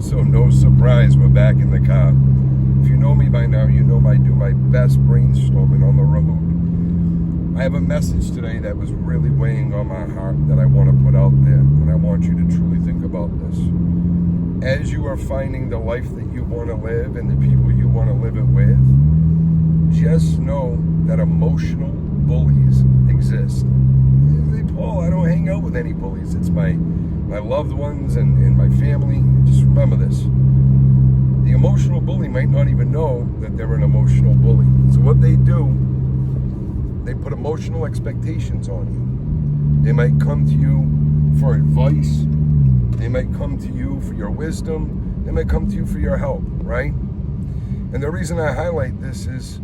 So no surprise, we're back in the car. If you know me by now, you know I do my best brainstorming on the road. I have a message today that was really weighing on my heart that I want to put out there, and I want you to truly think about this. As you are finding the life that you want to live and the people you want to live it with, just know that emotional bullies exist. You say, Paul, I don't hang out with any bullies. It's my loved ones and my family. Just remember this. The emotional bully might not even know that they're an emotional bully. So what they do, they put emotional expectations on you. They might come to you for advice. They might come to you for your wisdom. They might come to you for your help, right? And the reason I highlight this is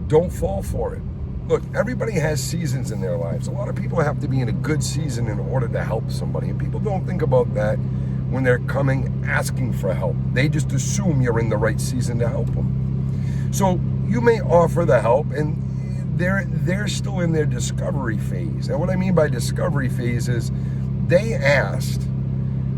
don't fall for it. Look, everybody has seasons in their lives. A lot of people have to be in a good season in order to help somebody. And people don't think about that when they're coming asking for help. They just assume you're in the right season to help them. So you may offer the help, and they're still in their discovery phase. And what I mean by discovery phase is they asked,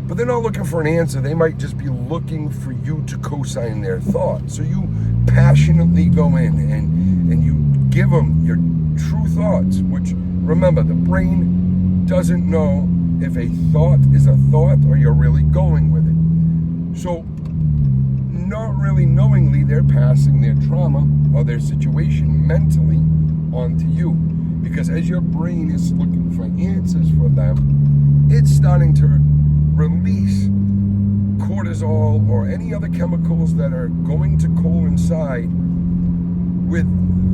but they're not looking for an answer. They might just be looking for you to co-sign their thought. So you passionately go in and you give them your true thoughts, which, remember, the brain doesn't know if a thought is a thought or you're really going with it. So not really knowingly, they're passing their trauma or their situation mentally onto you. Because as your brain is looking for answers for them, it's starting to release cortisol or any other chemicals that are going to coincide with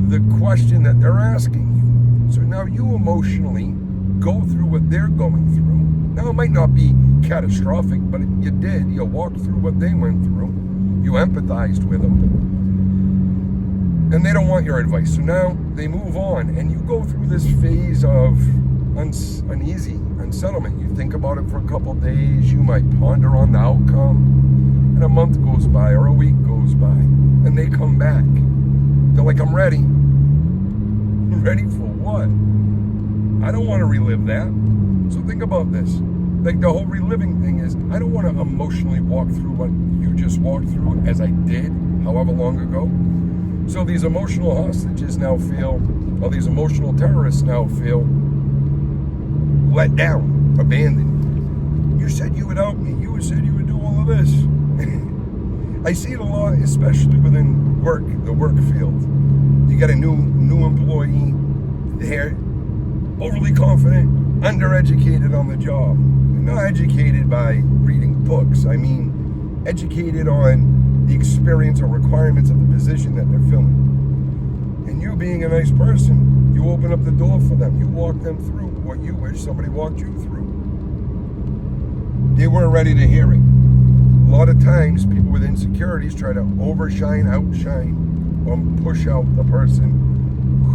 the question that they're asking you. So now you emotionally go through what they're going through. Now it might not be catastrophic, but you did. You walked through what they went through. You empathized with them. And they don't want your advice. So now they move on, and you go through this phase of uneasy unsettlement. You think about it for a couple of days. You might ponder on the outcome. And a month goes by or a week goes by, and they come back. They're like, I'm ready. Ready for what? I don't want to relive that. So think about this. Like the whole reliving thing is, I don't want to emotionally walk through what you just walked through as I did however long ago. So these emotional hostages now feel, or these emotional terrorists now feel let down, abandoned. You said you would help me. You said you would do all of this. I see it a lot, especially within work, the work field. You get a new employee, they're overly confident, undereducated on the job. They're not educated by reading books. I mean, educated on the experience or requirements of the position that they're filling. And you being a nice person, you open up the door for them. You walk them through what you wish somebody walked you through. They weren't ready to hear it. A lot of times, people with insecurities try to overshine, outshine, or push out the person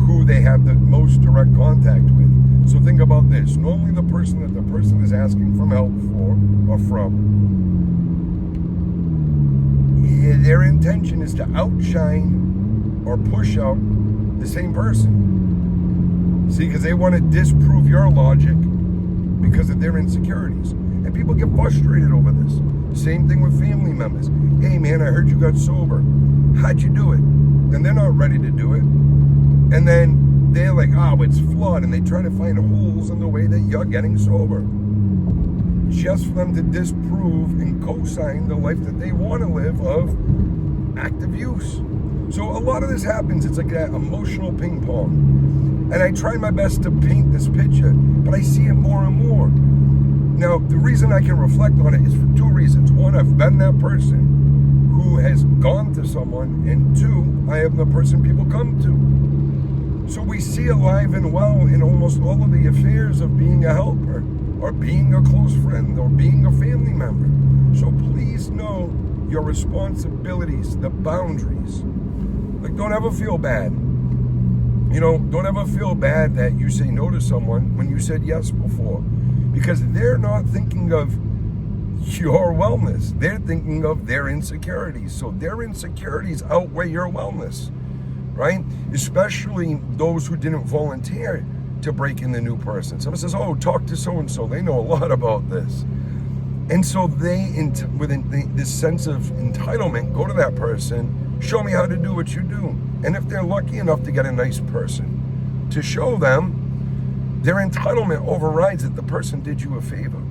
who they have the most direct contact with. So think about this. Normally the person that the person is asking for help for or from, their intention is to outshine or push out the same person. See, because they want to disprove your logic because of their insecurities. And people get frustrated over this. Same thing with family members. Hey man, I heard you got sober. How'd you do it? Then they're not ready to do it. And then they're like, oh, it's flawed. And they try to find holes in the way that you're getting sober. Just for them to disprove and co-sign the life that they want to live of active use. So a lot of this happens. It's like that emotional ping pong. And I try my best to paint this picture, but I see it more and more. Now, the reason I can reflect on it is for two reasons. One, I've been that person who has gone to someone, and two, I am the person people come to. So we see alive and well in almost all of the affairs of being a helper, or being a close friend, or being a family member. So please know your responsibilities, the boundaries. Like, don't ever feel bad. You know, don't ever feel bad that you say no to someone when you said yes before. Because they're not thinking of your wellness. They're thinking of their insecurities. So their insecurities outweigh your wellness, right? Especially those who didn't volunteer to break in the new person. Someone says, oh, talk to so-and-so. They know a lot about this. And so they, with this sense of entitlement, go to that person, show me how to do what you do. And if they're lucky enough to get a nice person to show them, their entitlement overrides that the person did you a favor.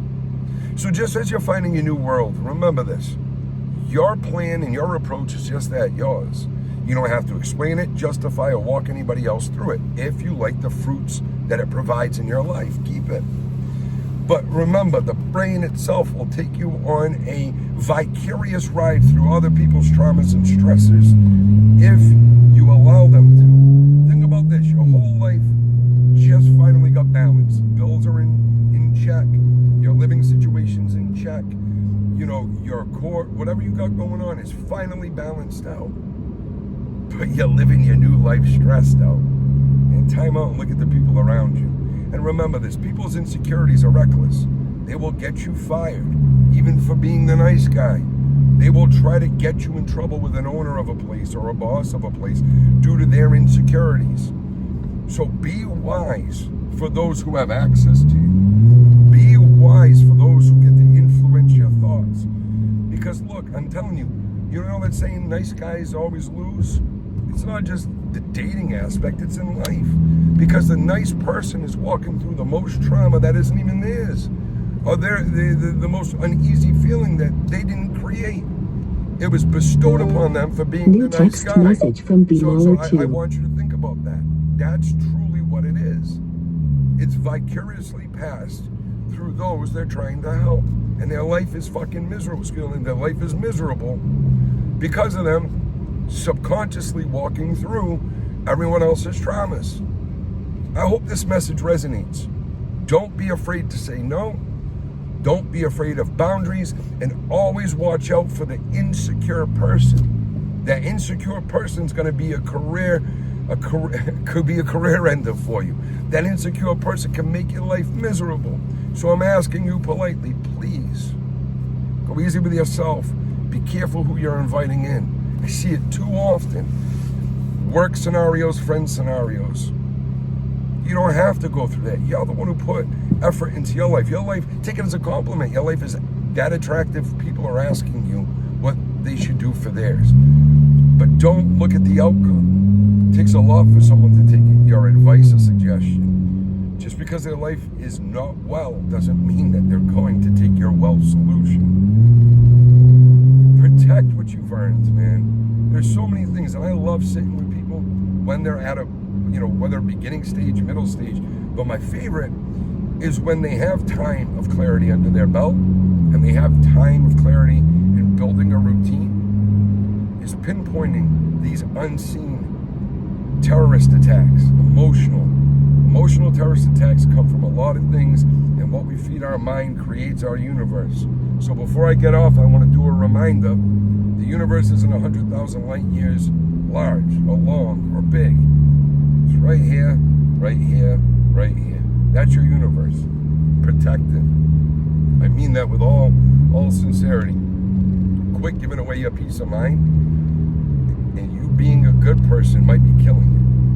So just as you're finding a new world, remember this. Your plan and your approach is just that, yours. You don't have to explain it, justify, or walk anybody else through it. If you like the fruits that it provides in your life, keep it. But remember, the brain itself will take you on a vicarious ride through other people's traumas and stresses if you allow them to. Think about this, your whole life just finally got balanced. Bills are in check, your living situation's in check, you know, your core, whatever you got going on is finally balanced out. But you're living your new life stressed out. And time out and look at the people around you. And remember this, people's insecurities are reckless. They will get you fired, even for being the nice guy. They will try to get you in trouble with an owner of a place or a boss of a place due to their insecurities. So be wise for those who have access to you. Be wise for those who get to influence your thoughts. Because look, I'm telling you, you know that saying, nice guys always lose? It's not just the dating aspect, it's in life. Because the nice person is walking through the most trauma that isn't even theirs. Or they're the most uneasy feeling that they didn't create. It was bestowed upon them for being the nice guy. Message from So I want you to think about that. That's truly what it is. It's vicariously passed through those they're trying to help. And their life is fucking miserable. Their life is miserable because of them subconsciously walking through everyone else's traumas. I hope this message resonates. Don't be afraid to say no. Don't be afraid of boundaries, and always watch out for the insecure person. That insecure person's going to be could be a career ender for you. That insecure person can make your life miserable. So I'm asking you politely, please, go easy with yourself. Be careful who you're inviting in. I see it too often. Work scenarios, friend scenarios. You don't have to go through that. You're the one who put effort into your life. Your life, take it as a compliment. Your life is that attractive. People are asking you what they should do for theirs. But don't look at the outcome. It takes a lot for someone to take your advice or suggestion. Just because their life is not well doesn't mean that they're going to take your well solution. Protect what you've earned, man. There's so many things, and I love sitting with people when they're at a, whether beginning stage, middle stage. But my favorite is when they have time of clarity under their belt, and they have time of clarity in building a routine, is pinpointing these unseen terrorist attacks. Emotional terrorist attacks come from a lot of things, and what we feed our mind creates our universe. So before I get off, I want to do a reminder. The universe isn't 100,000 light years large or long or big. It's right here, right here, right here. That's your universe. Protect it. I mean that with all sincerity. Quit giving away your peace of mind, and you being a good person might be killing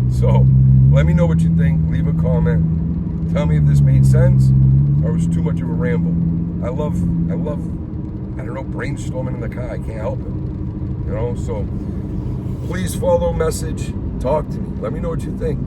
you. So let me know what you think. Leave a comment. Tell me if this made sense or it was too much of a ramble. I love, brainstorming in the car. I can't help it. So please follow message. Talk to me. Let me know what you think.